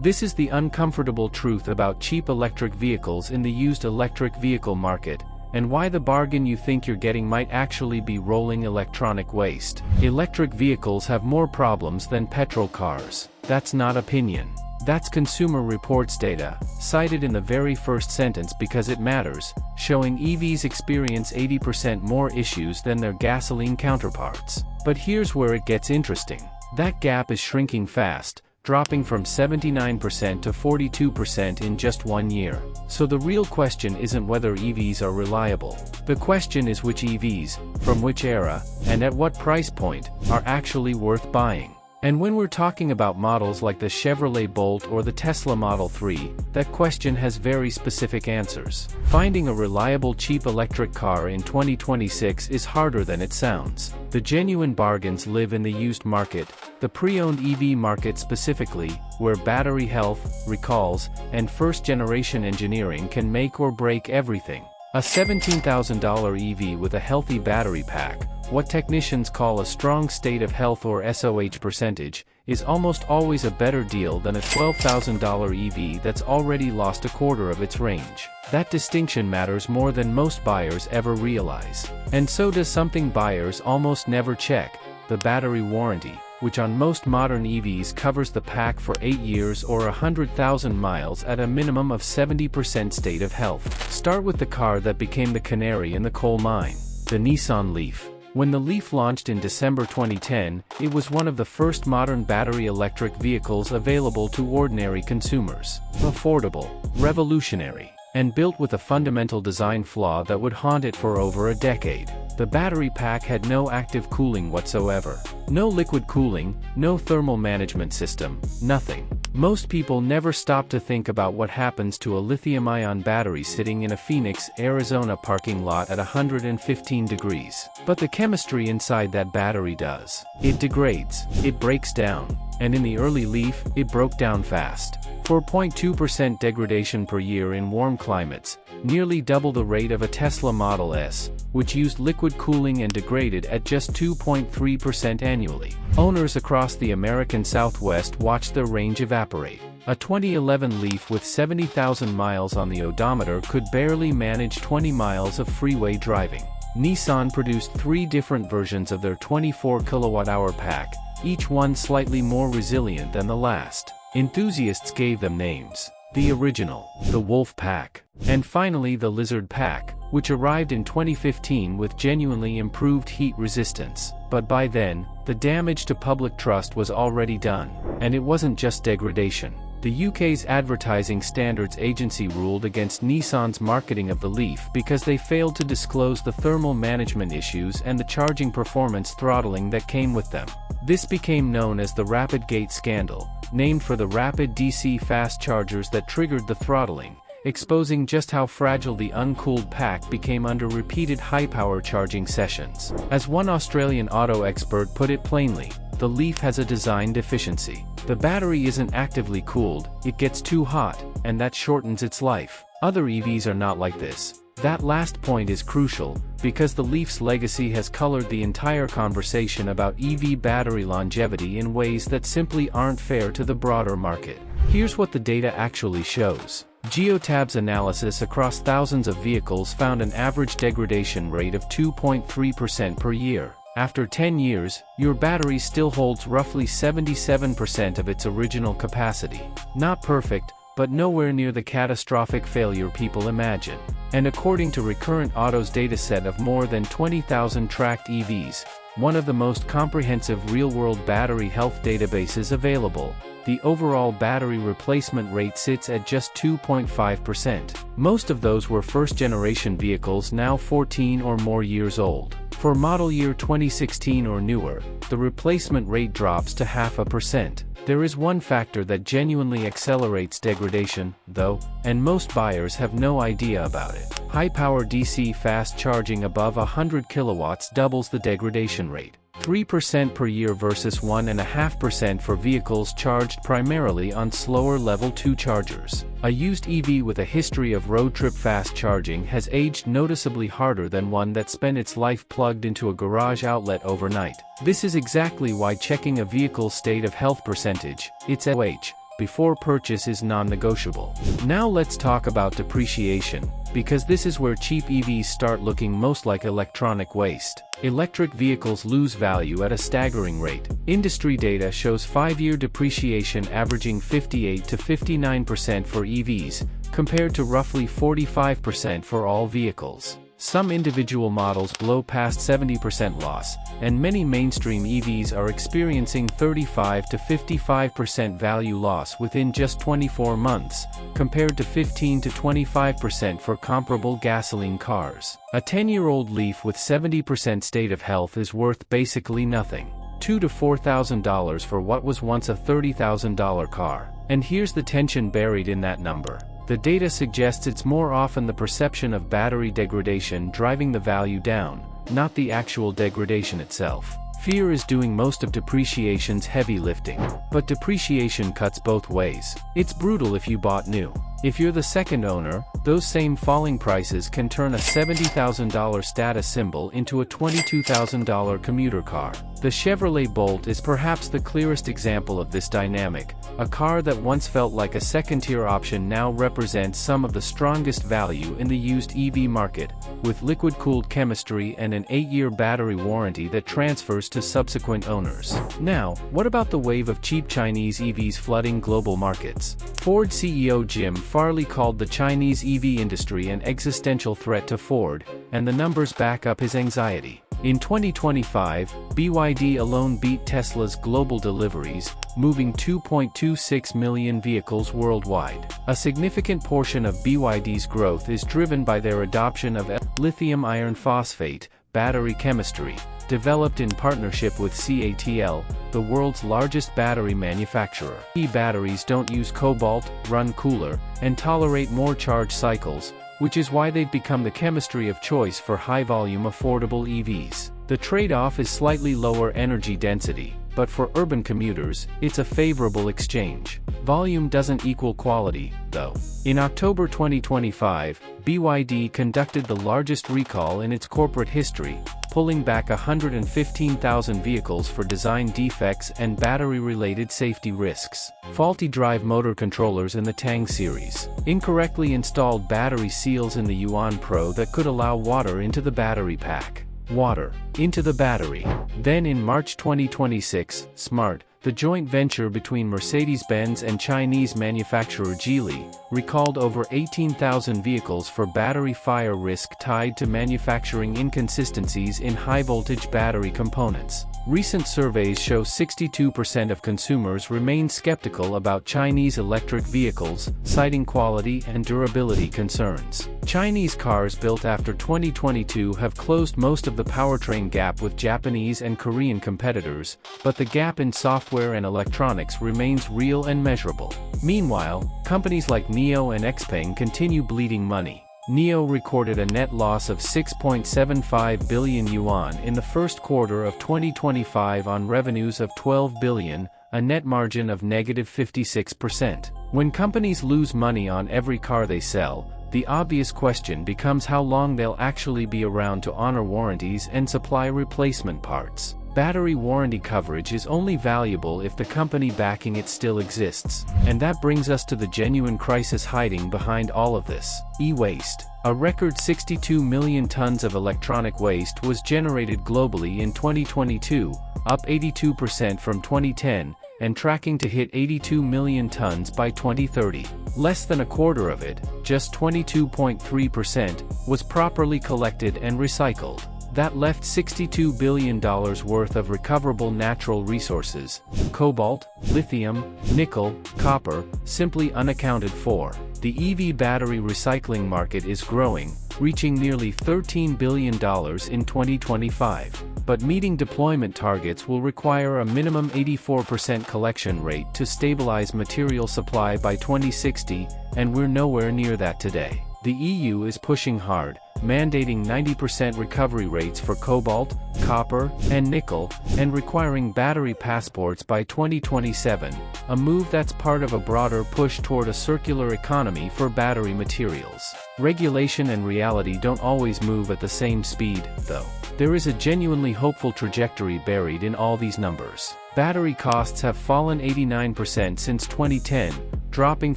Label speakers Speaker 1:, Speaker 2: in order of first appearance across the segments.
Speaker 1: This is the uncomfortable truth about cheap electric vehicles in the used electric vehicle market, and why the bargain you think you're getting might actually be rolling electronic waste. Electric vehicles have more problems than petrol cars. That's not opinion. That's Consumer Reports data, cited in the very first sentence because it matters, showing EVs experience 80% more issues than their gasoline counterparts. But here's where it gets interesting. That gap is shrinking fast, dropping from 79% to 42% in just 1 year. So the real question isn't whether EVs are reliable. The question is which EVs, from which era, and at what price point, are actually worth buying. And when we're talking about models like the Chevrolet Bolt or the Tesla Model 3, that question has very specific answers. Finding a reliable cheap electric car in 2026 is harder than it sounds. The genuine bargains live in the used market, the pre-owned EV market specifically, where battery health, recalls, and first-generation engineering can make or break everything. A $17,000 EV with a healthy battery pack, what technicians call a strong state of health or SOH percentage, is almost always a better deal than a $12,000 EV that's already lost a quarter of its range. That distinction matters more than most buyers ever realize. And so does something buyers almost never check: the battery warranty, which on most modern EVs covers the pack for 8 years or 100,000 miles at a minimum of 70% state of health. Start with the car that became the canary in the coal mine, the Nissan Leaf. When the Leaf launched in December 2010, it was one of the first modern battery electric vehicles available to ordinary consumers. Affordable, revolutionary, and built with a fundamental design flaw that would haunt it for over a decade. The battery pack had no active cooling whatsoever. No liquid cooling, no thermal management system, nothing. Most people never stop to think about what happens to a lithium-ion battery sitting in a Phoenix, Arizona parking lot at 115 degrees. But the chemistry inside that battery does. It degrades, it breaks down, and in the early Leaf, it broke down fast. 4.2% degradation per year in warm climates, nearly double the rate of a Tesla Model S, which used liquid cooling and degraded at just 2.3% annually. Owners across the American Southwest watched their range evaporate. A 2011 Leaf with 70,000 miles on the odometer could barely manage 20 miles of freeway driving. Nissan produced 3 different versions of their 24 kilowatt-hour pack, each one slightly more resilient than the last. Enthusiasts gave them names: the original, the Wolf Pack, and finally the Lizard Pack, which arrived in 2015 with genuinely improved heat resistance. But by then, the damage to public trust was already done. And it wasn't just degradation. The UK's Advertising Standards Agency ruled against Nissan's marketing of the Leaf because they failed to disclose the thermal management issues and the charging performance throttling that came with them. This became known as the Rapid Gate scandal, named for the rapid DC fast chargers that triggered the throttling, exposing just how fragile the uncooled pack became under repeated high-power charging sessions. As one Australian auto expert put it plainly, the Leaf has a design deficiency. The battery isn't actively cooled, it gets too hot, and that shortens its life. Other EVs are not like this. That last point is crucial, because the Leaf's legacy has colored the entire conversation about EV battery longevity in ways that simply aren't fair to the broader market. Here's what the data actually shows. Geotab's analysis across thousands of vehicles found an average degradation rate of 2.3% per year. After 10 years, your battery still holds roughly 77% of its original capacity. Not perfect, but nowhere near the catastrophic failure people imagine. And according to Recurrent Auto's dataset of more than 20,000 tracked EVs, one of the most comprehensive real-world battery health databases available, the overall battery replacement rate sits at just 2.5%. Most of those were first-generation vehicles now 14 or more years old. For model year 2016 or newer, the replacement rate drops to 0.5%. There is one factor that genuinely accelerates degradation, though, and most buyers have no idea about it. High-power DC fast charging above 100 kilowatts doubles the degradation rate. 3% per year versus 1.5% for vehicles charged primarily on slower Level 2 chargers. A used EV with a history of road trip fast charging has aged noticeably harder than one that spent its life plugged into a garage outlet overnight. This is exactly why checking a vehicle's state of health percentage, its SOH, before purchase is non-negotiable. Now let's talk about depreciation, because this is where cheap EVs start looking most like electronic waste. Electric vehicles lose value at a staggering rate. Industry data shows 5-year depreciation averaging 58 to 59% for EVs, compared to roughly 45% for all vehicles. Some individual models blow past 70% loss, and many mainstream EVs are experiencing 35 to 55% value loss within just 24 months, compared to 15 to 25% for comparable gasoline cars. A 10-year-old Leaf with 70% state of health is worth basically nothing. $2,000 to $4,000 for what was once a $30,000 car. And here's the tension buried in that number. The data suggests it's more often the perception of battery degradation driving the value down, not the actual degradation itself. Fear is doing most of depreciation's heavy lifting. But depreciation cuts both ways. It's brutal if you bought new. If you're the second owner, those same falling prices can turn a $70,000 status symbol into a $22,000 commuter car. The Chevrolet Bolt is perhaps the clearest example of this dynamic. A car that once felt like a second-tier option now represents some of the strongest value in the used EV market, with liquid-cooled chemistry and an 8-year battery warranty that transfers to subsequent owners. Now, what about the wave of cheap Chinese EVs flooding global markets? Ford CEO Jim Farley called the Chinese EV industry an existential threat to Ford, and the numbers back up his anxiety. In 2025, BYD alone beat Tesla's global deliveries, moving 2.26 million vehicles worldwide. A significant portion of BYD's growth is driven by their adoption of lithium iron phosphate battery chemistry, developed in partnership with CATL, the world's largest battery manufacturer. E-batteries don't use cobalt, run cooler, and tolerate more charge cycles, which is why they've become the chemistry of choice for high-volume affordable EVs. The trade-off is slightly lower energy density, but for urban commuters, it's a favorable exchange. Volume doesn't equal quality, though. In October 2025, BYD conducted the largest recall in its corporate history, pulling back 115,000 vehicles for design defects and battery-related safety risks. Faulty drive motor controllers in the Tang series. Incorrectly installed battery seals in the Yuan Pro that could allow water into the battery pack. Water into the battery. Then in March 2026, Smart, the joint venture between Mercedes-Benz and Chinese manufacturer Geely, recalled over 18,000 vehicles for battery fire risk tied to manufacturing inconsistencies in high-voltage battery components. Recent surveys show 62% of consumers remain skeptical about Chinese electric vehicles, citing quality and durability concerns. Chinese cars built after 2022 have closed most of the powertrain gap with Japanese and Korean competitors, but the gap in software and electronics remains real and measurable. Meanwhile, companies like NIO and XPeng continue bleeding money. NIO recorded a net loss of 6.75 billion yuan in the first quarter of 2025 on revenues of 12 billion, a net margin of -56%. When companies lose money on every car they sell, the obvious question becomes how long they'll actually be around to honor warranties and supply replacement parts. Battery warranty coverage is only valuable if the company backing it still exists. And that brings us to the genuine crisis hiding behind all of this. E-waste. A record 62 million tons of electronic waste was generated globally in 2022, up 82% from 2010, and tracking to hit 82 million tons by 2030. Less than a quarter of it, just 22.3%, was properly collected and recycled. That left $62 billion worth of recoverable natural resources, cobalt, lithium, nickel, copper, simply unaccounted for. The EV battery recycling market is growing, reaching nearly $13 billion in 2025. But meeting deployment targets will require a minimum 84% collection rate to stabilize material supply by 2060, and we're nowhere near that today. The EU is pushing hard, mandating 90% recovery rates for cobalt, copper, and nickel, and requiring battery passports by 2027, a move that's part of a broader push toward a circular economy for battery materials. Regulation and reality don't always move at the same speed, though. There is a genuinely hopeful trajectory buried in all these numbers. Battery costs have fallen 89% since 2010, dropping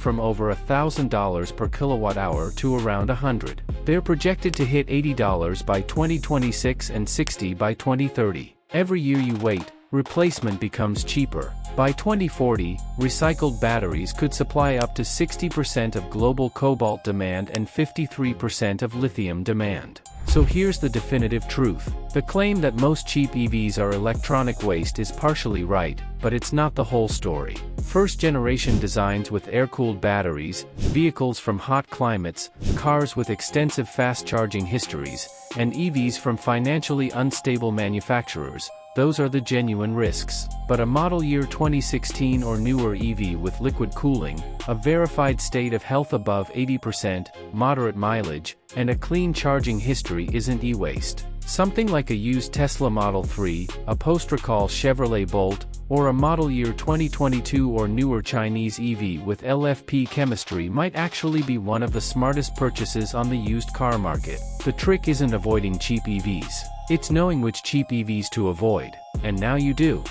Speaker 1: from over $1,000 per kilowatt-hour to around $100. They're projected to hit $80 by 2026 and $60 by 2030. Every year you wait, replacement becomes cheaper. By 2040, recycled batteries could supply up to 60% of global cobalt demand and 53% of lithium demand. So here's the definitive truth. The claim that most cheap EVs are electronic waste is partially right, but it's not the whole story. First-generation designs with air-cooled batteries, vehicles from hot climates, cars with extensive fast-charging histories, and EVs from financially unstable manufacturers, those are the genuine risks. But a model year 2016 or newer EV with liquid cooling, a verified state of health above 80%, moderate mileage, and a clean charging history isn't e-waste. Something like a used Tesla Model 3, a post-recall Chevrolet Bolt, or a model year 2022 or newer Chinese EV with LFP chemistry might actually be one of the smartest purchases on the used car market. The trick isn't avoiding cheap EVs. It's knowing which cheap EVs to avoid. And now you do.